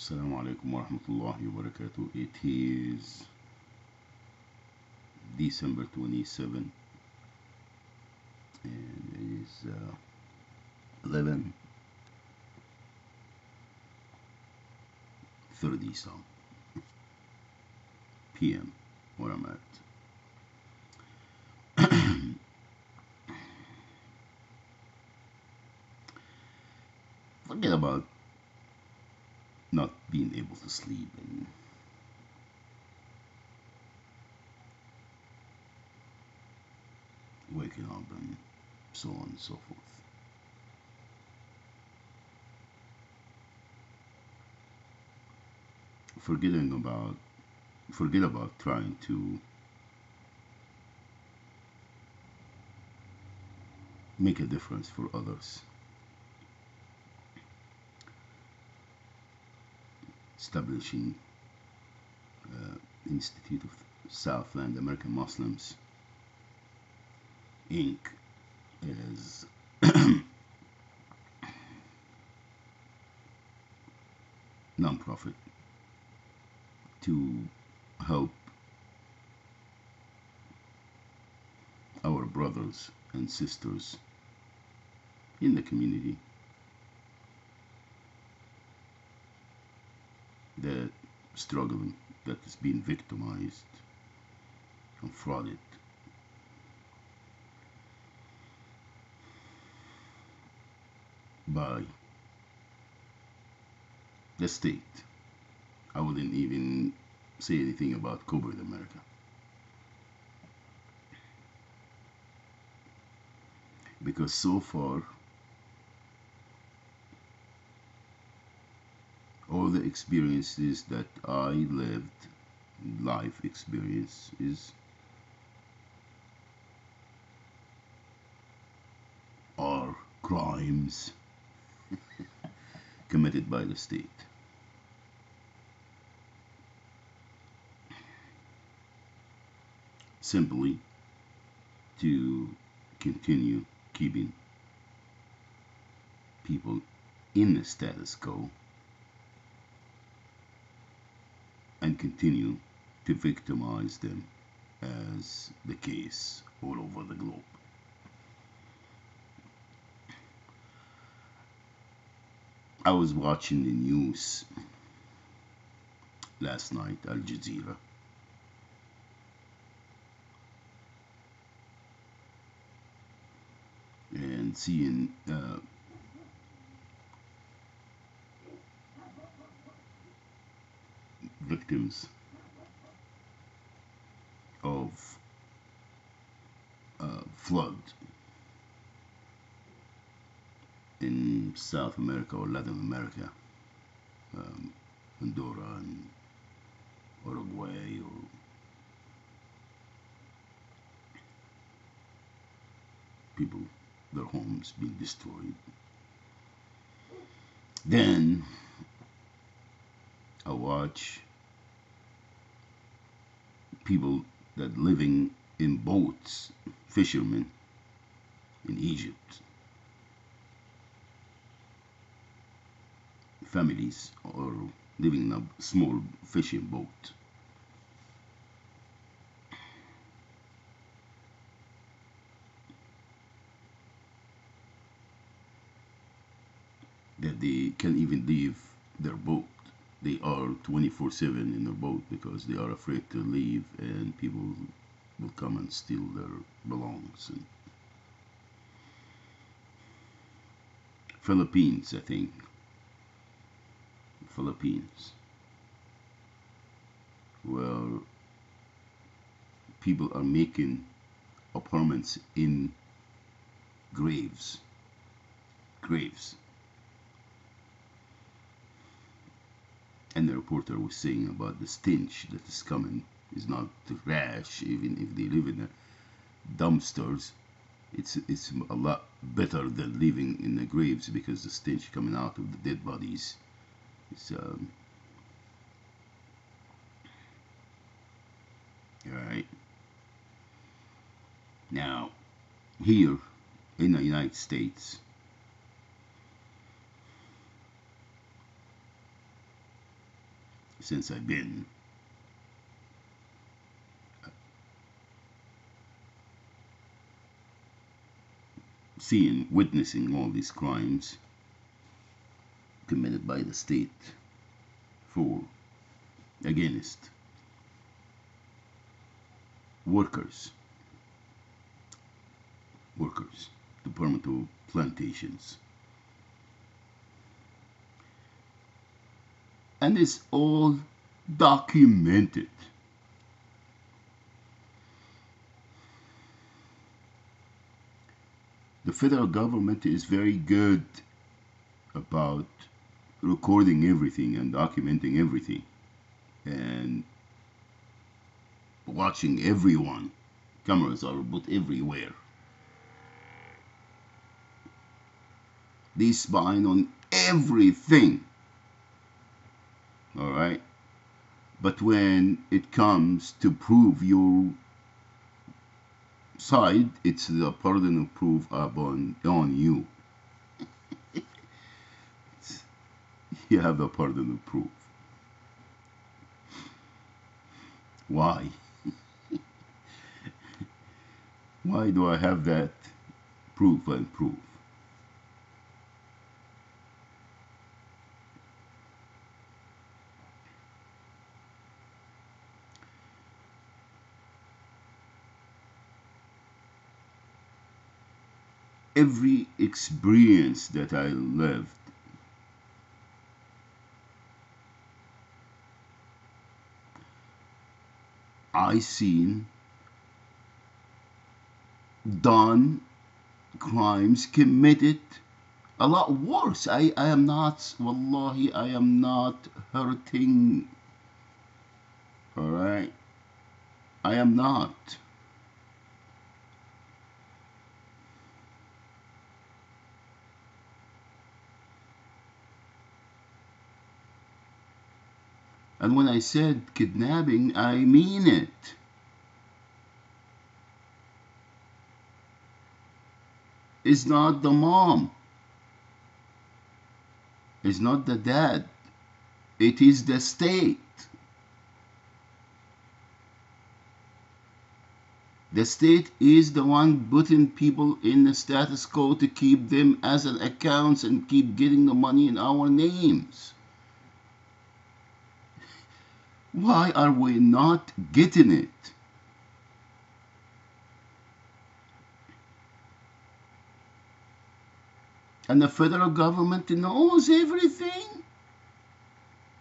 Assalamu alaikum wa rahmatullahi wa barakatuh. It is December 27 and it is 11:30 some p.m. where I'm at. Forget about not being able to sleep and waking up and so on and so forth. Forget about trying to make a difference for others. Establishing Institute of Southland American Muslims Inc. is nonprofit to help our brothers and sisters in the community that struggling, that is being victimized and frauded by the state. I wouldn't even say anything about corporate America, because so far all the experiences that I lived, life experiences, are crimes committed by the state. Simply to continue keeping people in the status quo and continue to victimize them, as the case all over the globe. I was watching the news last night, Al Jazeera, and seeing victims of flood in South America or Latin America, Honduras and Uruguay, or people, their homes being destroyed. Then I watch people that living in boats, fishermen in Egypt, families or living in a small fishing boat. That they can't even leave their boat. They are 24/7 in their boat because they are afraid to leave and people will come and steal their belongings. And Philippines, I think. Philippines, where people are making apartments in graves. Graves. And the reporter was saying about the stench that is coming is not the trash, even if they live in the dumpsters. It's a lot better than living in the graves, because the stench coming out of the dead bodies is right. Now, here in the United States, since I've been seeing, witnessing all these crimes committed by the state for against workers, Department of Plantations. And it's all documented. The federal government is very good about recording everything and documenting everything and watching everyone. Cameras are put everywhere. They spying on everything. All right? But when it comes to prove your side, it's the burden of proof upon on you. You have the burden of proof. Why? Why do I have that proof and proof? Every experience that I lived, I seen done crimes committed a lot worse. I am not, wallahi, I am not hurting. All right? I am not. And when I said kidnapping, I mean it. It's not the mom. It's not the dad. It is the state. The state is the one putting people in the status quo to keep them as an accounts and keep getting the money in our names. Why are we not getting it? And the federal government knows everything.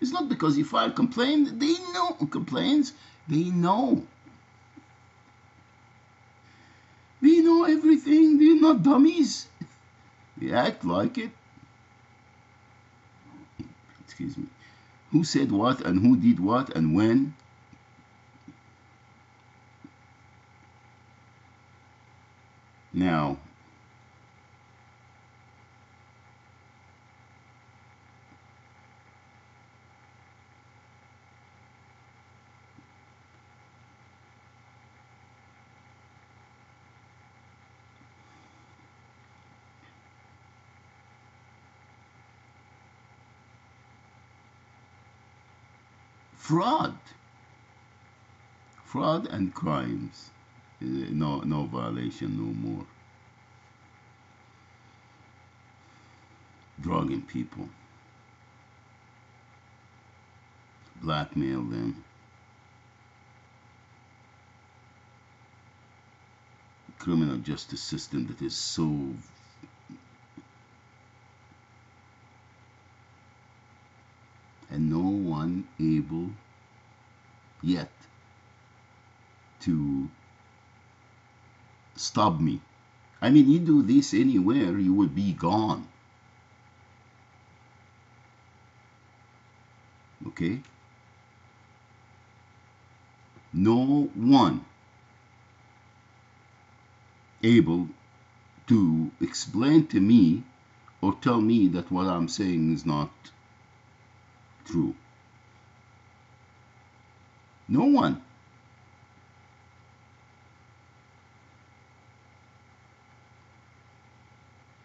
It's not because you file complaint. They know complaints. They know. They know everything. They're not dummies. They act like it. Excuse me. Who said what and who did what and when? Now, fraud. Fraud and crimes. No violation no more. Drugging people. Blackmail them. Criminal justice system that is so and no one able yet to stop me. I mean, you do this anywhere, you will be gone. Okay? No one able to explain to me or tell me that what I'm saying is not true. No one.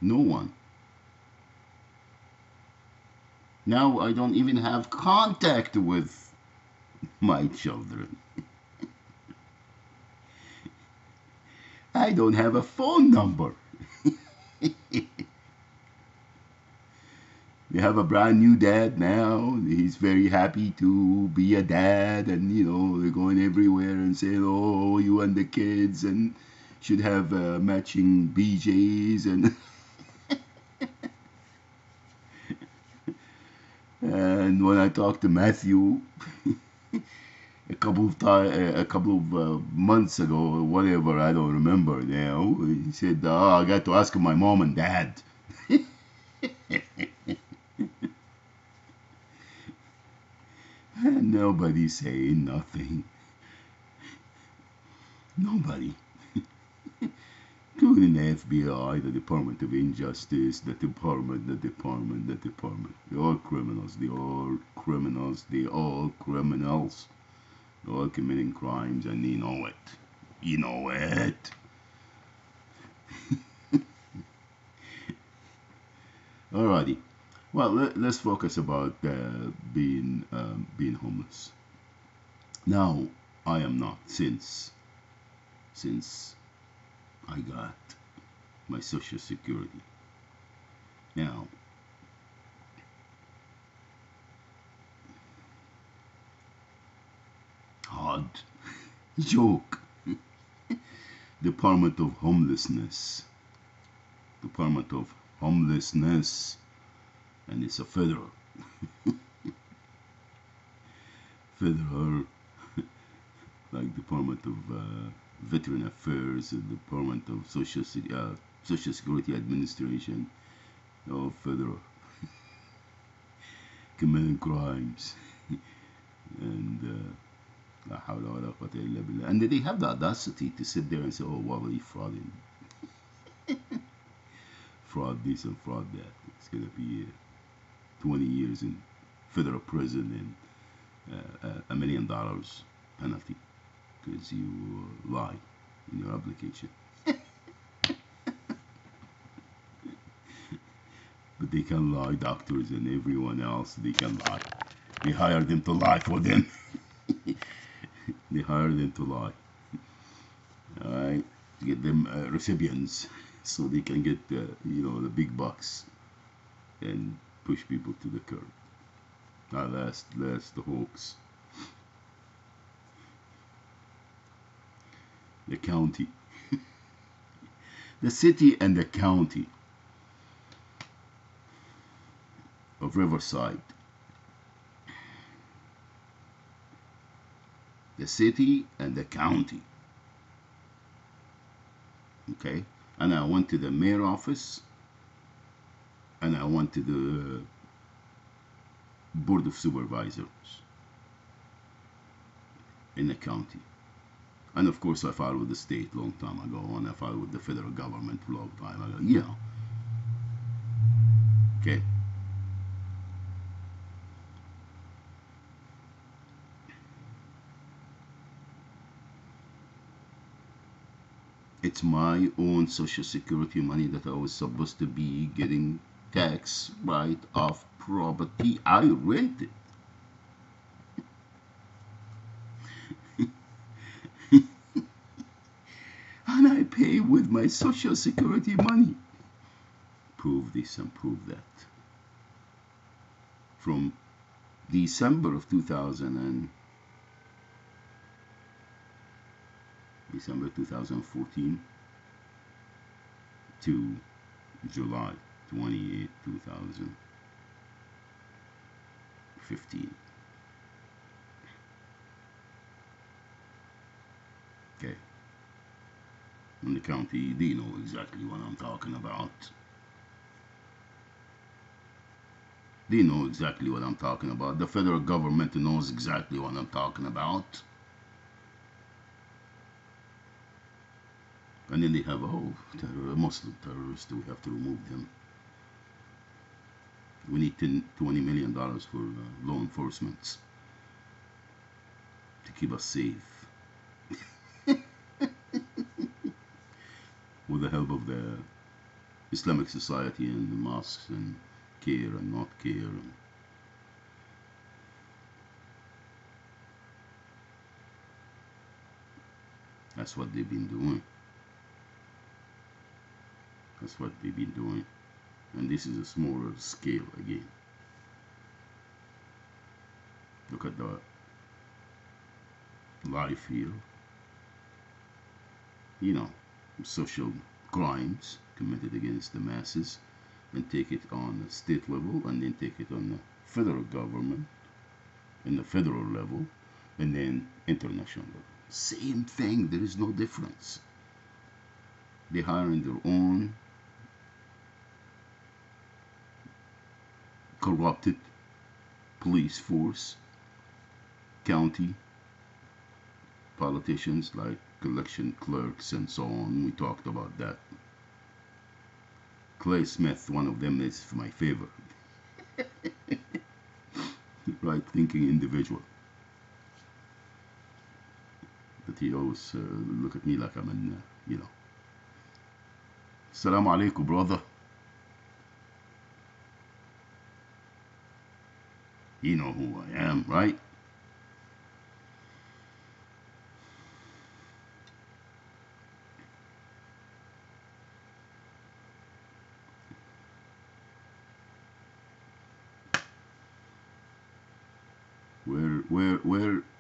No one. Now I don't even have contact with My children. I don't have a phone number. You have a brand new dad now. He's very happy to be a dad, and they're going everywhere and saying, "Oh, you and the kids, and should have matching BJ's." And when I talked to Matthew a couple of months ago, or whatever, I don't remember now, he said, "Oh, I got to ask my mom and dad." And nobody's saying nothing. Nobody. Including the FBI, the Department of Injustice, the department. They're all criminals. They're all criminals. They're all criminals. They're all committing crimes, and you know it. You know it. Alrighty. Well, let's focus about being homeless. Now, I am not since I got my Social Security. Now, hard joke. Department of Homelessness. Department of Homelessness, and it's a federal like Department of Veteran Affairs, Department of Social Security Administration, all federal, committing crimes, and la hawla wa la quwwata illa billah. And they have the audacity to sit there and say, "Oh, well, he frauding, fraud this and fraud that. It's gonna be 20 years in federal prison and $1 million penalty because you lie in your application." But they can lie, doctors and everyone else, they can lie. They hire them to lie for them. They hire them to lie. Alright? Get them recipients so they can get the big bucks and push people to the curb. Now that's the hoax. The county. The city and the county of Riverside. The city and the county. Okay? And I went to the mayor office, and I went to the board of supervisors in the county. And of course I filed with the state long time ago, and I filed with the federal government long time ago. Yeah. Okay. It's my own Social Security money that I was supposed to be getting tax right off property I rented. And I pay with my Social Security money. Prove this and prove that. From December 2014 to July 28, 2015. Okay. In the county, they know exactly what I'm talking about. They know exactly what I'm talking about. The federal government knows exactly what I'm talking about. And then they have, Muslim terrorists, we have to remove them. We need $20 million for law enforcement to keep us safe. With the help of the Islamic Society and the mosques and care and not care. That's what they've been doing. That's what they've been doing. And this is a smaller scale again. Look at the life here. You know, social crimes committed against the masses, and take it on the state level, and then take it on the federal government, and the federal level, and then international level. Same thing. There is no difference. They hiring their own corrupted police force, county politicians like election clerks and so on. We talked about that. Clay Smith, one of them, is my favorite. Right thinking individual. But he always look at me like I'm an, you know. Assalamu alaikum, brother. You know who I am, right?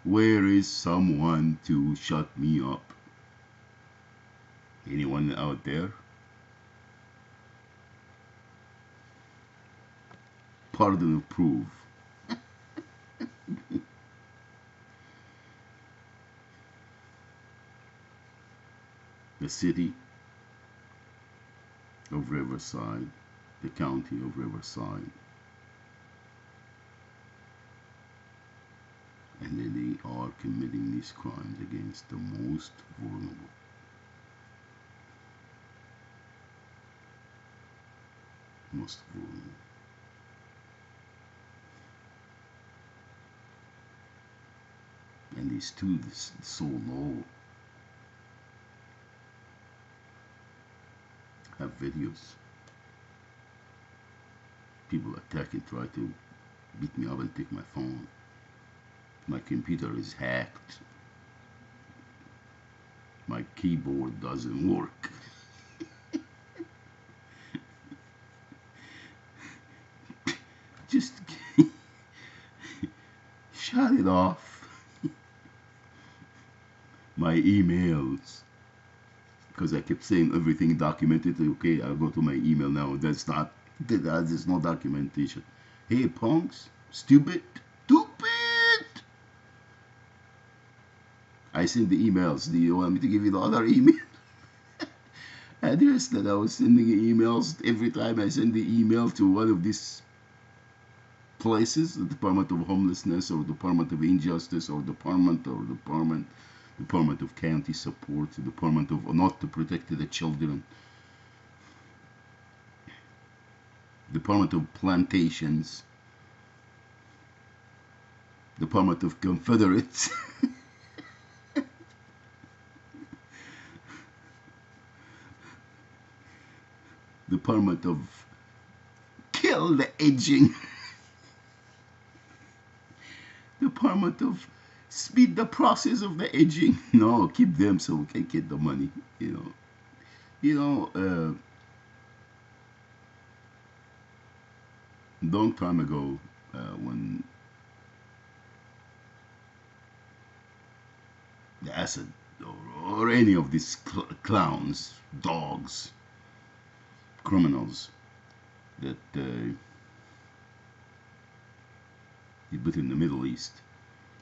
Where is someone to shut me up? Anyone out there? Pardon of proof. The city of Riverside, the county of Riverside, and they are committing these crimes against the most vulnerable. Most vulnerable. And these two, this so low, have videos. People attack and try to beat me up and take my phone. My computer is hacked. My keyboard doesn't work. Just shut it off. My emails, because I kept saying everything documented. Okay, I'll go to my email now. That's there's no documentation. Hey, punks, stupid. I send the emails. Do you want me to give you the other email address that I was sending emails? Every time I send the email to one of these places, the Department of Homelessness or Department of Injustice or Department of County Support, Department of Not to Protect the Children, Department of Plantations, Department of Confederates. Department of Kill the Aging. Department of Speed the process of the aging. No, keep them so we can get the money. Long time ago, when the acid or any of these clowns, dogs, criminals that you put in the Middle East,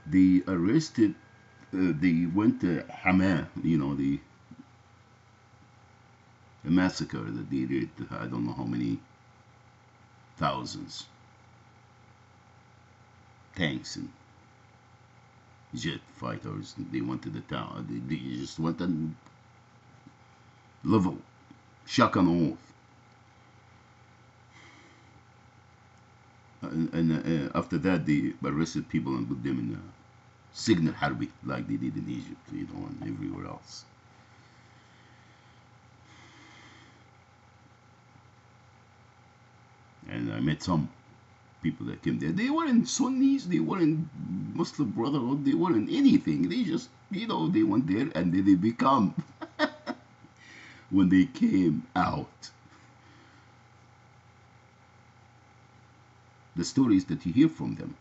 they arrested, they went to Hama, the massacre that they did. I don't know how many thousands, tanks and jet fighters. They went to the town. They just went and level, shock on oath. And after that, they arrested people and put them in Signal Harbi, like they did in Egypt, and everywhere else. And I met some people that came there. They weren't Sunnis, they weren't Muslim Brotherhood, they weren't anything. They just, they went there and then they become, when they came out, the stories that you hear from them.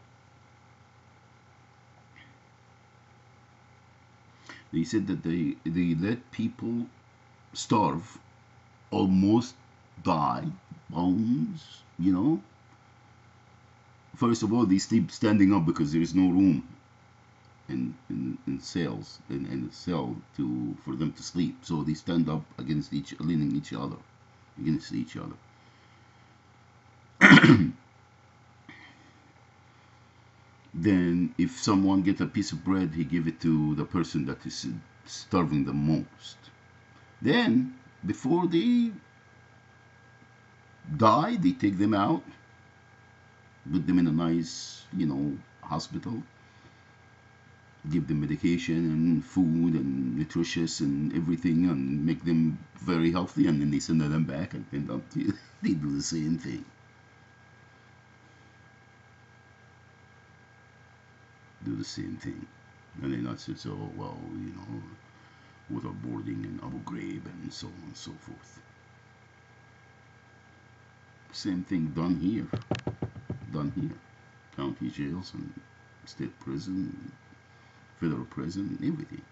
They said that they let people starve, almost die, bones. First of all, they sleep standing up because there is no room in cells in the cell for them to sleep. So they stand up leaning against each other. Then, if someone get a piece of bread, he give it to the person that is starving the most. Then, before they die, they take them out, put them in a nice, hospital, give them medication and food and nutritious and everything, and make them very healthy, and then they send them back, and then they do the same thing. Do the same thing. And then I said, so, well, waterboarding in Abu Ghraib and so on and so forth. Same thing done here. County jails and state prison, federal prison, everything.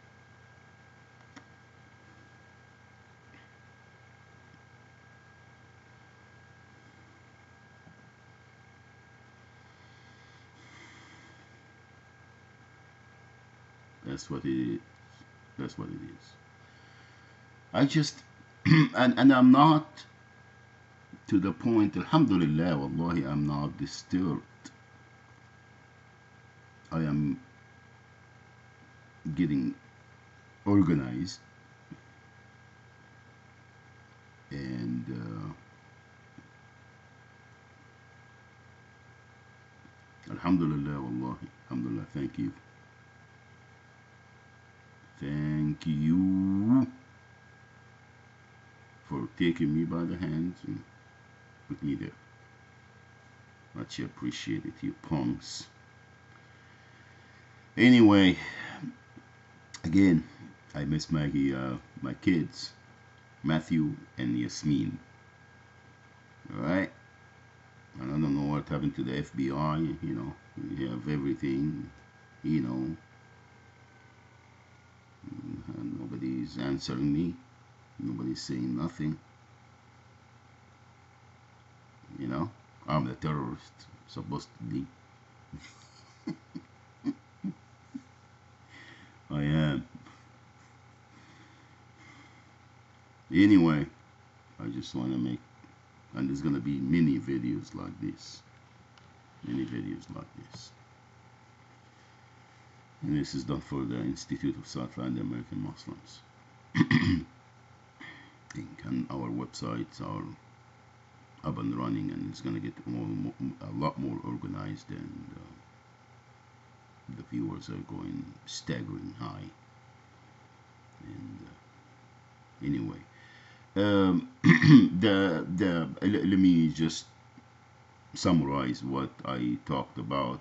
That's what it is. That's what it is. I just, and I'm not to the point, alhamdulillah, wallahi, I'm not disturbed. I am getting organized, and alhamdulillah, wallahi, alhamdulillah, thank you. Thank you for taking me by the hands and put me there. Much appreciated, you punks. Anyway, again, I miss my kids, Matthew and Yasmin. Alright? And I don't know what happened to the FBI, we have everything, and nobody's answering me. Nobody's saying nothing. I'm the terrorist, supposed to be. I am. Anyway, I just want to make, and there's going to be many videos like this. And this is done for the Institute of Southland American Muslims. And our websites are up and running, and it's going to get a lot more organized, and the viewers are going staggering high. And anyway, let me just summarize what I talked about.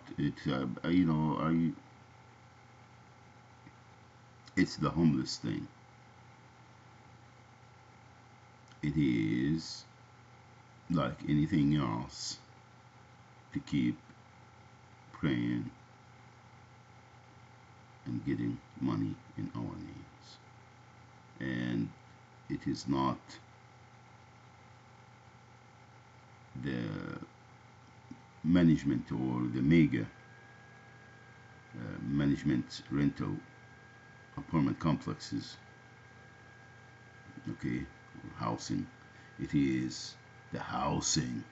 It's the homeless thing. It is like anything else, to keep praying and getting money in our names. And it is not the management or the mega management rental apartment complexes, okay, or housing. It is the housing.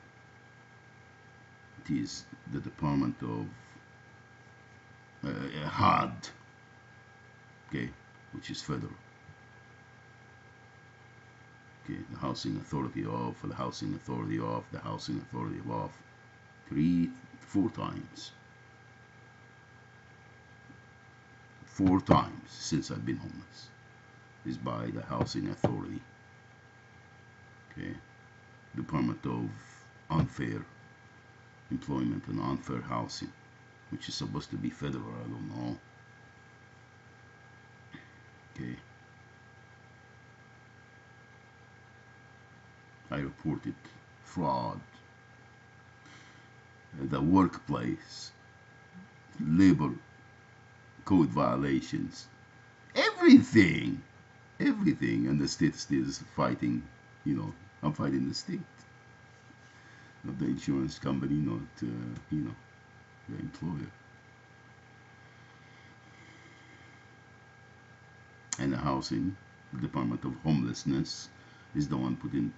It is the Department of HUD, okay, which is federal. Okay, the Housing Authority of, the Housing Authority of, the Housing Authority of, 4 times. 4 times since I've been homeless is by the Housing Authority. Okay, Department of Unfair employment and unfair housing, which is supposed to be federal. I don't know. Okay. I reported fraud, the workplace, labor code violations, everything, everything, and the state still is fighting. I'm fighting the state, not the insurance company, not the employer. And the housing, the Department of Homelessness, is the one putting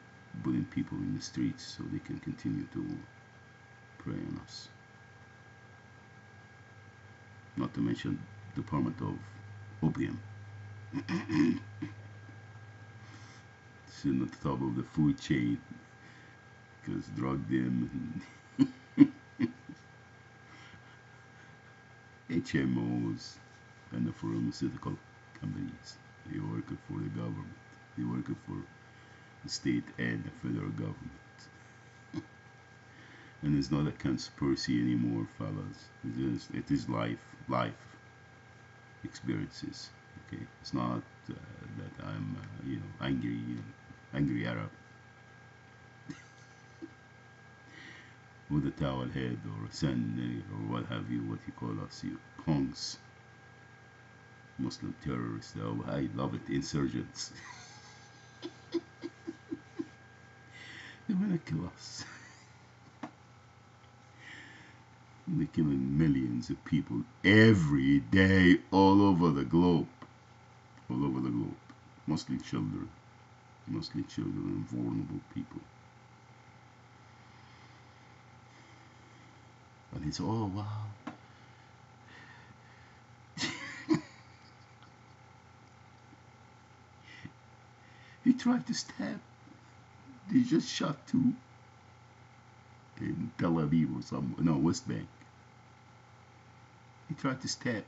people in the streets so they can continue to prey on us. Not to mention Department of Opium. Sitting at the top of the food chain, because drug them HMOs and the pharmaceutical companies. They work for the government. They work for the state and the federal government. And it's not a conspiracy anymore, fellas. It is life experiences. Okay, it's not that I'm, angry Arab with a towel head or a sand or what have you, what you call us, you punks, Muslim terrorists. Oh, I love it, insurgents. They're gonna kill us. They're killing millions of people every day all over the globe. All over the globe. Mostly children. Mostly children and vulnerable people. And it's, oh wow. He tried to stab. They just shot two in Tel Aviv or somewhere. No, West Bank. He tried to stab.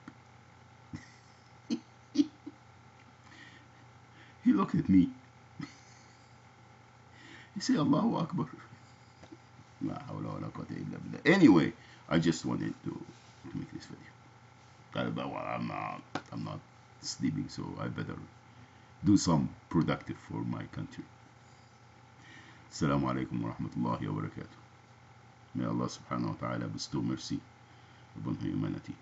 He looked at me. He said, Allahu Akbar. Anyway, I just wanted to make this video. Well, I'm not sleeping, so I better do some productive for my country. Assalamu alaikum wa rahmatullahi wa barakatuh. May Allah subhanahu wa ta'ala bestow mercy upon humanity.